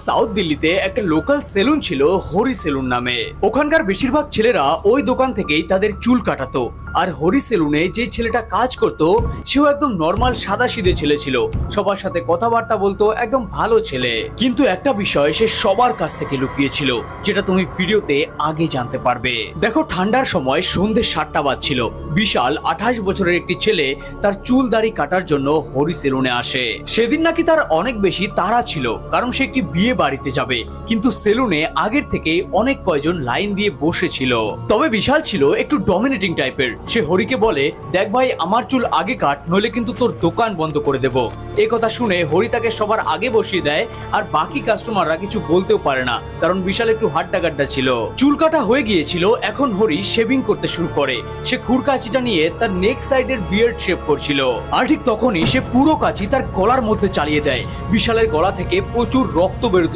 South দিল্লিতে একটা local salon ছিল হরি সেলুন নামে। ওখানকার বেশিরভাগ ছেলেরা ওই দোকান থেকেই তাদের চুল কাটাতো। আর হরি সেলুনে যে ছেলেটা কাজ করত সেও একদম নর্মাল সাদাসিধে ছেলে ছিল, সবার সাথে কথাবার্তা বলতো, একদম ভালো ছেলে। কিন্তু একটা বিষয় সে সবার কাছ থেকে লুকিয়েছিল, যেটা তুমি ভিডিওতে আগে জানতে পারবে। দেখো, ঠান্ডার সময় সন্ধ্যে 7টা বাজছিল। বিশাল 28 বছরের একটি ছেলে তার চুল দাড়ি কাটার জন্য হরি সেলুনে আসে। সেদিন নাকি তার অনেক বেশি তাড়া ছিল, কারণ সে একটি বিয়ে বাড়িতে যাবে। কিন্তু সেলুনে আগের থেকে অনেক কয়জন লাইন দিয়ে বসেছিল। তবে বিশাল ছিল একটু ডমিনেটিং টাইপের। সে হরিকে বলে, দেখ ভাই, আমার চুল আগে কাট, নইলে কিন্তু তোর দোকান বন্ধ করে দেব। এই কথা শুনে হরি তাকে সবার আগে বসিয়ে দেয়, আর বাকি কাস্টমাররা কিছু বলতেও পারে না, কারণ বিশাল একটু হাড্ডাগাড্ডা ছিল। চুল কাটা হয়ে গিয়েছিল, এখন হরি শেভিং করতে শুরু করে। সে খুরকাচিটা নিয়ে তার নেক সাইডের বিয়ার্ড শেভ করছিল, আর ঠিক তখনই সে পুরো কাঁচি তার গলার মধ্যে চালিয়ে দেয়। বিশালের গলা থেকে প্রচুর রক্ত বের